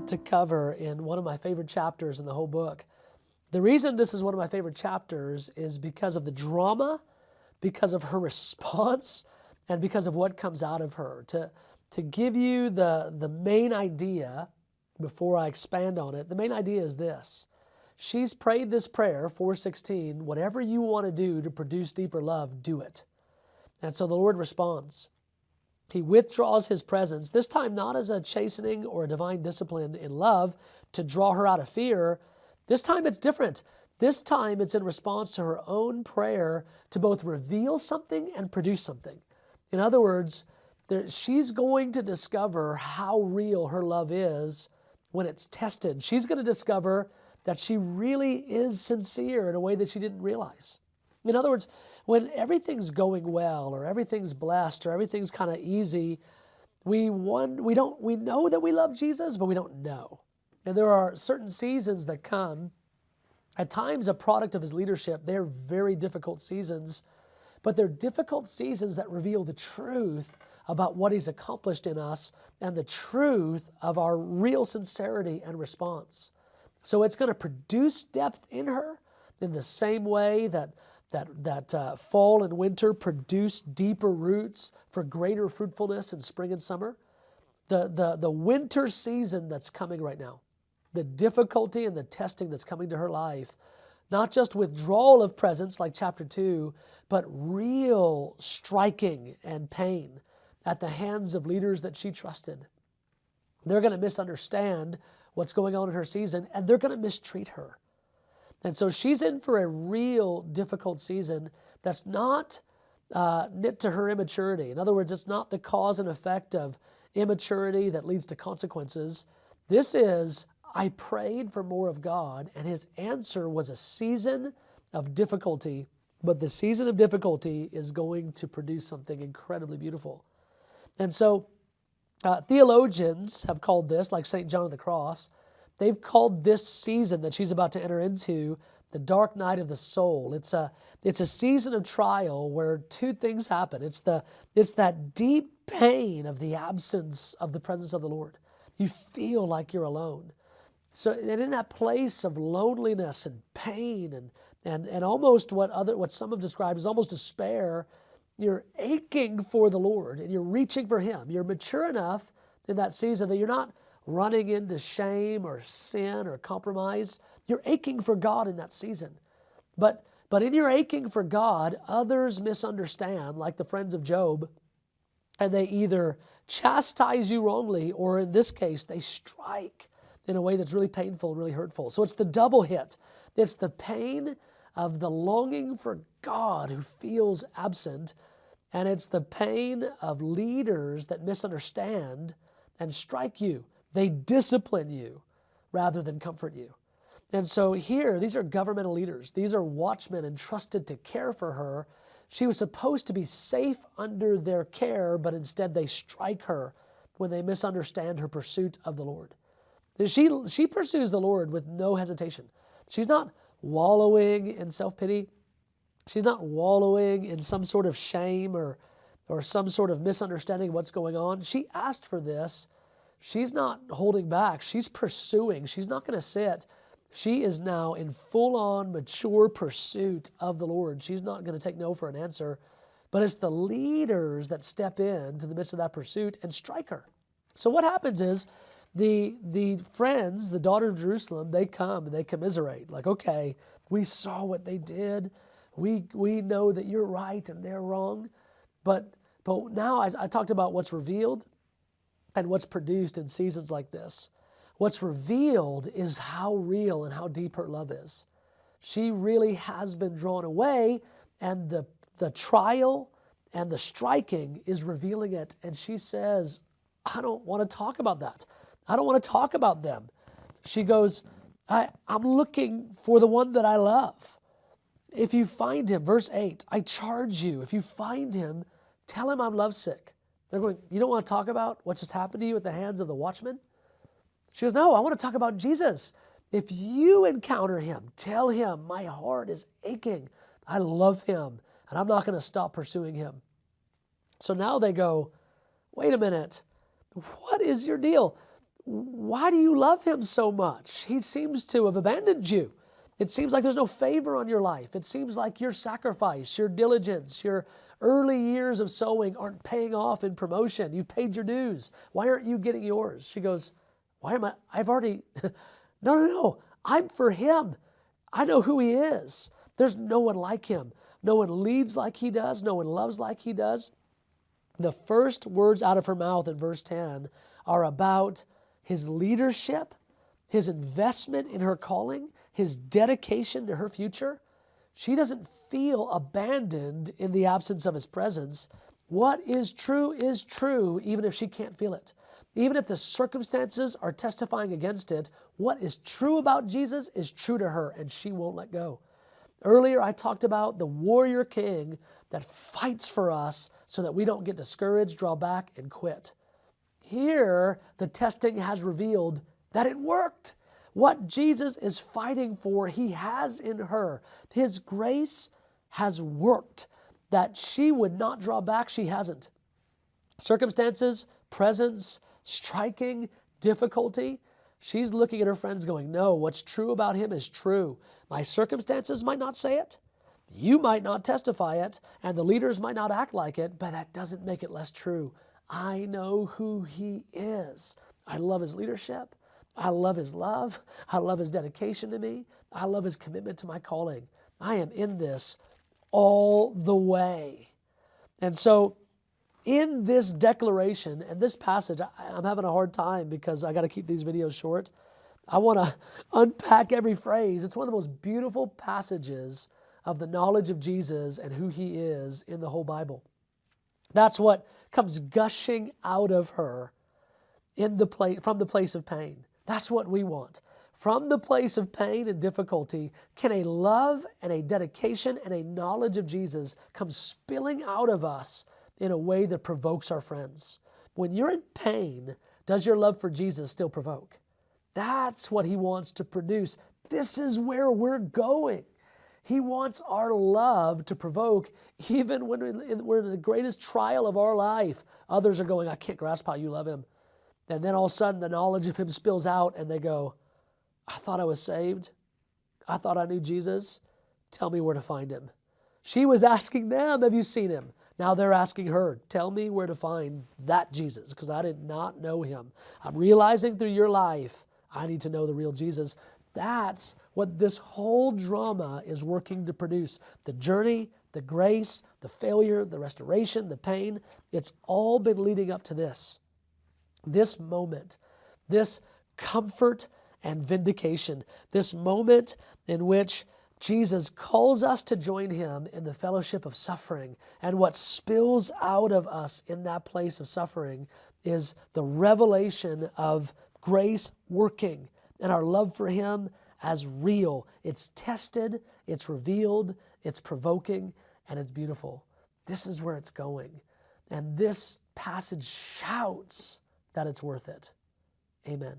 want to cover in one of my favorite chapters in the whole book. The reason this is one of my favorite chapters is because of the drama, because of her response, and because of what comes out of her. To give you the main idea, before I expand on it, the main idea is this. She's prayed this prayer, 4:16, whatever you want to do to produce deeper love, do it. And so the Lord responds. He withdraws His presence, this time not as a chastening or a divine discipline in love to draw her out of fear. This time it's different. This time it's in response to her own prayer to both reveal something and produce something. In other words, she's going to discover how real her love is when it's tested. She's going to discover that she really is sincere in a way that she didn't realize. In other words, when everything's going well or everything's blessed or everything's kind of easy, we know that we love Jesus, but we don't know. And there are certain seasons that come, at times a product of His leadership. They're very difficult seasons, but they're difficult seasons that reveal the truth about what He's accomplished in us and the truth of our real sincerity and response. So it's going to produce depth in her in the same way that fall and winter produce deeper roots for greater fruitfulness in spring and summer. The winter season that's coming right now, the difficulty and the testing that's coming to her life, not just withdrawal of presence like chapter 2, but real striking and pain at the hands of leaders that she trusted. They're going to misunderstand what's going on in her season, and they're going to mistreat her. And so she's in for a real difficult season that's not knit to her immaturity. In other words, it's not the cause and effect of immaturity that leads to consequences. This is, I prayed for more of God, and His answer was a season of difficulty, but the season of difficulty is going to produce something incredibly beautiful. And so theologians have called this, like St. John of the Cross, they've called this season that she's about to enter into the dark night of the soul. It's a season of trial where two things happen. It's that deep pain of the absence of the presence of the Lord. You feel like you're alone. So, and in that place of loneliness and pain and almost what some have described as almost despair, you're aching for the Lord and you're reaching for Him. You're mature enough in that season that you're not running into shame or sin or compromise. You're aching for God in that season. But in your aching for God, others misunderstand, like the friends of Job, and they either chastise you wrongly, or in this case, they strike in a way that's really painful and really hurtful. So it's the double hit. It's the pain of the longing for God who feels absent, and it's the pain of leaders that misunderstand and strike you. They discipline you rather than comfort you. And so here, these are governmental leaders. These are watchmen entrusted to care for her. She was supposed to be safe under their care, but instead they strike her when they misunderstand her pursuit of the Lord. She pursues the Lord with no hesitation. She's not wallowing in self-pity. She's not wallowing in some sort of shame or some sort of misunderstanding of what's going on. She asked for this. She's not holding back. She's pursuing. She's not going to sit. She is now in full-on, mature pursuit of the Lord. She's not going to take no for an answer. But it's the leaders that step into the midst of that pursuit and strike her. So what happens is the friends, the daughter of Jerusalem, they come and they commiserate. Like, okay, we saw what they did. We know that you're right and they're wrong. But now I talked about what's revealed and what's produced in seasons like this. What's revealed is how real and how deep her love is. She really has been drawn away, and the trial and the striking is revealing it. And she says, I don't want to talk about that. I don't want to talk about them. She goes, I'm looking for the one that I love. If you find him, verse 8, I charge you, if you find him, tell him I'm lovesick. They're going, you don't want to talk about what just happened to you at the hands of the watchman? She goes, no, I want to talk about Jesus. If you encounter him, tell him my heart is aching. I love him, and I'm not going to stop pursuing him. So now they go, wait a minute, what is your deal? why do you love him so much? He seems to have abandoned you. It seems like there's no favor on your life. It seems like your sacrifice, your diligence, your early years of sowing aren't paying off in promotion. You've paid your dues. Why aren't you getting yours? She goes, I've already, no. I'm for him. I know who he is. There's no one like him. No one leads like he does. No one loves like he does. The first words out of her mouth in verse 10 are about his leadership, his investment in her calling, his dedication to her future. She doesn't feel abandoned in the absence of his presence. What is true, even if she can't feel it. Even if the circumstances are testifying against it, what is true about Jesus is true to her, and she won't let go. Earlier, I talked about the warrior king that fights for us so that we don't get discouraged, draw back, and quit. Here, the testing has revealed that it worked. What Jesus is fighting for, he has in her. His grace has worked. That she would not draw back, she hasn't. Circumstances, presence, striking, difficulty, she's looking at her friends going, no, what's true about him is true. My circumstances might not say it. You might not testify it, and the leaders might not act like it, but that doesn't make it less true. I know who he is. I love his leadership. I love his love. I love his dedication to me. I love his commitment to my calling. I am in this all the way. And so in this declaration and this passage, I'm having a hard time because I got to keep these videos short. I want to unpack every phrase. It's one of the most beautiful passages of the knowledge of Jesus and who he is in the whole Bible. That's what comes gushing out of her from the place of pain. That's what we want. From the place of pain and difficulty, can a love and a dedication and a knowledge of Jesus come spilling out of us in a way that provokes our friends? When you're in pain, does your love for Jesus still provoke? That's what he wants to produce. This is where we're going. He wants our love to provoke even when we're in the greatest trial of our life. Others are going, I can't grasp how you love him. And then all of a sudden the knowledge of him spills out and they go, I thought I was saved. I thought I knew Jesus. Tell me where to find him. She was asking them, have you seen him? Now they're asking her, tell me where to find that Jesus, because I did not know him. I'm realizing through your life, I need to know the real Jesus. That's what this whole drama is working to produce. The journey, the grace, the failure, the restoration, the pain, it's all been leading up to this. This moment, this comfort and vindication, this moment in which Jesus calls us to join him in the fellowship of suffering. And what spills out of us in that place of suffering is the revelation of grace working and our love for him as real. It's tested, it's revealed, it's provoking, and it's beautiful. This is where it's going. And this passage shouts that it's worth it. Amen.